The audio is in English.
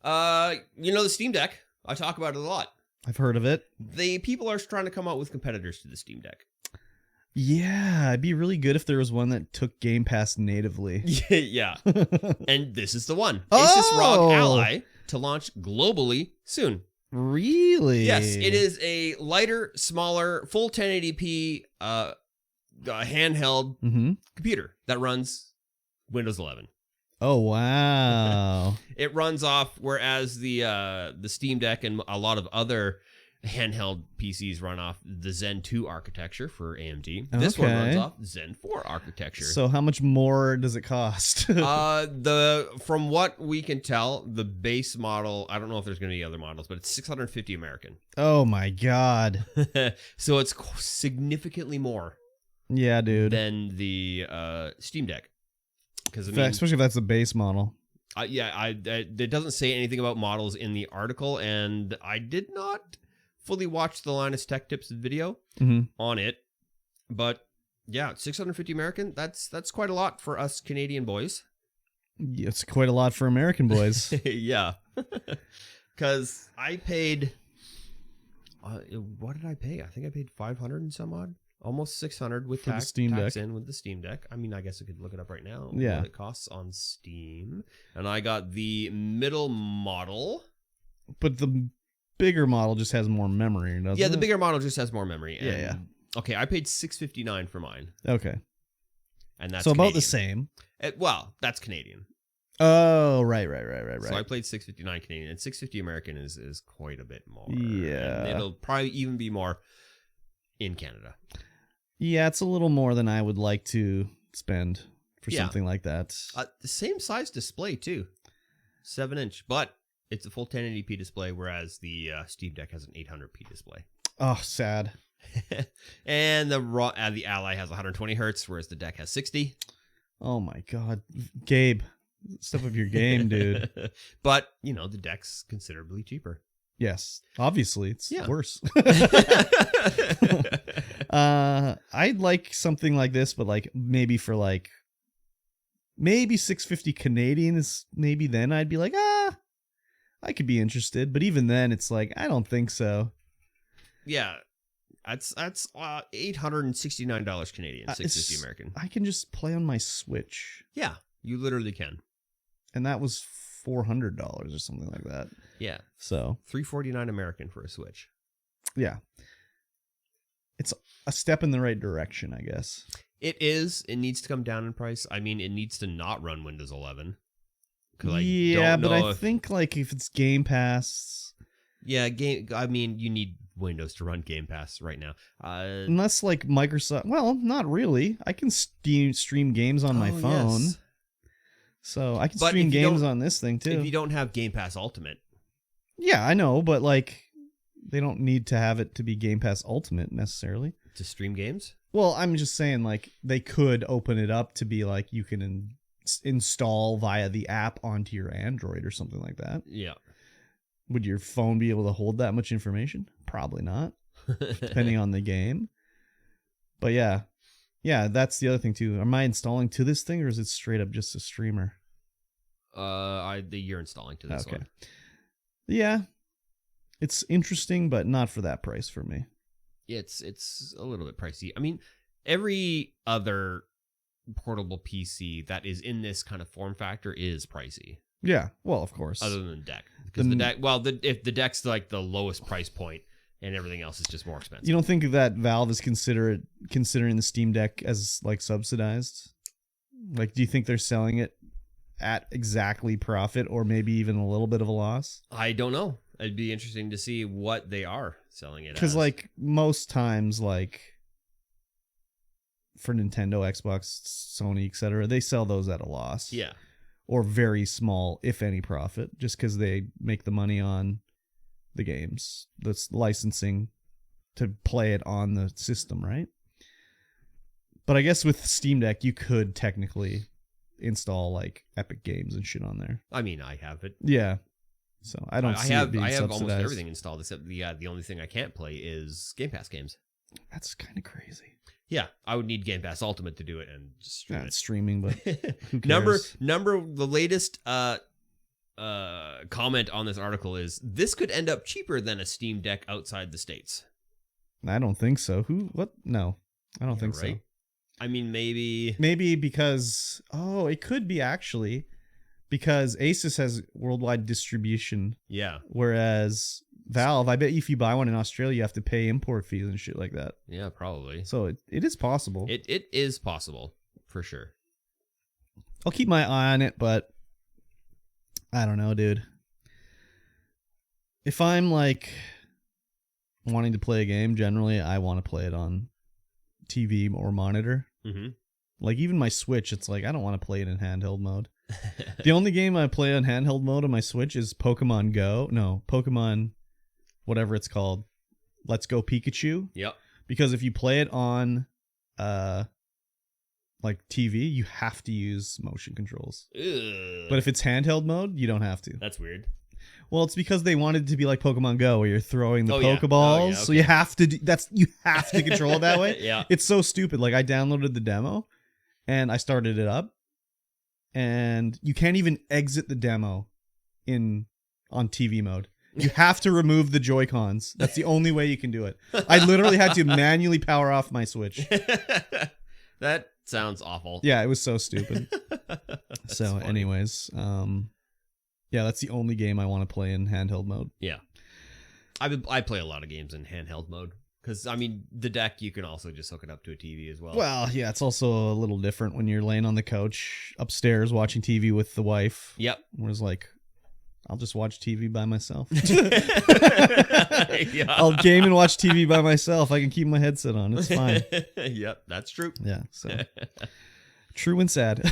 The Steam Deck. I talk about it a lot. I've heard of it. People are trying to come out with competitors to the Steam Deck. Yeah, it'd be really good if there was one that took Game Pass natively. Yeah. And this is the one. Asus ROG Ally to launch globally soon. Really? Yes, it is a lighter, smaller, full 1080p handheld computer that runs Windows 11. Oh, wow. It runs off, whereas the Steam Deck and a lot of other handheld PCs run off the Zen 2 architecture for AMD. This one runs off Zen 4 architecture. So how much more does it cost? From what we can tell, the base model, I don't know if there's going to be other models, but it's $650 American. Oh my God. So it's significantly more. Yeah, dude. Than the Steam Deck. Especially if that's the base model. It doesn't say anything about models in the article, and I did not fully watch the Linus Tech Tips video on it. But yeah, $650 American, that's quite a lot for us Canadian boys. Yeah, it's quite a lot for American boys. Yeah. Because I paid, what did I pay? I think I paid 500 and some odd. Almost 600 with tax in with the Steam Deck. I mean, I guess I could look it up right now. Yeah. What it costs on Steam. And I got the middle model. But the bigger model just has more memory, doesn't it? Yeah, the bigger model just has more memory. And, yeah. Okay, I paid $659 for mine. Okay. And that's so Canadian. About the same. Well, that's Canadian. Oh, right. So I played $659 Canadian, and $650 American is quite a bit more. Yeah. And it'll probably even be more in Canada. Yeah, it's a little more than I would like to spend for something like that. The same size display, too. 7-inch, but it's a full 1080p display, whereas the Steam Deck has an 800p display. Oh, sad. And the Ally has 120 hertz, whereas the Deck has 60. Oh, my God. Gabe, step up your game, dude. But, the Deck's considerably cheaper. Yes, obviously it's worse. I'd like something like this, but maybe for maybe $650 Canadian is maybe then I'd be like, I could be interested. But even then, it's I don't think so. Yeah, that's $869 Canadian, $650 American. I can just play on my Switch. Yeah, you literally can. And that was $400 or something like that. Yeah. So $349 American for a Switch. Yeah. It's a step in the right direction, I guess. It is. It needs to come down in price. I mean, it needs to not run Windows 11. Yeah, but I think if it's Game Pass. Yeah, you need Windows to run Game Pass right now. Unless Microsoft. Well, not really. I can stream games on my phone. Yes. So I can stream games on this thing too. If you don't have Game Pass Ultimate. Yeah, I know, but they don't need to have it to be Game Pass Ultimate necessarily. To stream games? Well, I'm just saying they could open it up to be you can install via the app onto your Android or something like that. Yeah. Would your phone be able to hold that much information? Probably not, depending on the game. But yeah, that's the other thing too. Am I installing to this thing, or is it straight up just a streamer? You're installing to this one. Yeah, it's interesting, but not for that price for me. It's a little bit pricey. I mean, every other portable PC that is in this kind of form factor is pricey. Yeah, well, of course. Other than the Deck, because if the Deck's the lowest price point. And everything else is just more expensive. You don't think that Valve is considering the Steam Deck as subsidized? Do you think they're selling it at exactly profit, or maybe even a little bit of a loss? I don't know. It'd be interesting to see what they are selling it as. Because most times, for Nintendo, Xbox, Sony, etc., they sell those at a loss. Yeah. Or very small, if any, profit, just because they make the money on the games, that's licensing to play it on the system, right? But I guess with Steam Deck, you could technically install Epic Games and shit on there. I mean, I have it. Yeah, so I don't see it being subsidized. I have almost everything installed except the only thing I can't play is Game Pass games. That's kind of crazy. Yeah, I would need Game Pass Ultimate to do it and just stream it. It's streaming, but who cares? Number the latest comment on this article is, this could end up cheaper than a Steam Deck outside the States. I don't think so. What? No, I don't think so. I mean, maybe because it could be actually because Asus has worldwide distribution. Yeah. Whereas Valve, I bet if you buy one in Australia, you have to pay import fees and shit like that. Yeah, probably. So it is possible. It is possible for sure. I'll keep my eye on it, but I don't know, dude. If I'm like wanting to play a game, generally I want to play it on TV or monitor. Mm-hmm. Like even my Switch, it's like I don't want to play it in handheld mode. The only game I play on handheld mode on my Switch is Pokemon Go. No, Pokemon, whatever it's called. Let's Go Pikachu. Yep. Because if you play it on like TV, you have to use motion controls. Ugh. But if it's handheld mode, you don't have to. That's weird. Well, it's because they wanted it to be like Pokemon Go, where you're throwing the Pokeballs. Oh, yeah, okay. So you have to control it that way. Yeah. It's so stupid. Like I downloaded the demo and I started it up, and you can't even exit the demo on TV mode. You have to remove the Joy-Cons. That's the only way you can do it. I literally had to manually power off my Switch. That sounds awful. Yeah, it was so stupid. So funny. anyways, yeah, that's the only game I want to play in handheld mode. Yeah. I play a lot of games in handheld mode. Because, I mean, the deck, you can also just hook it up to a TV as well. Well, yeah, it's also a little different when you're laying on the couch upstairs watching TV with the wife. Yep. Whereas, like, I'll just watch TV by myself. Yeah. I'll game and watch TV by myself. I can keep my headset on. It's fine. Yep, that's true. Yeah, so true and sad.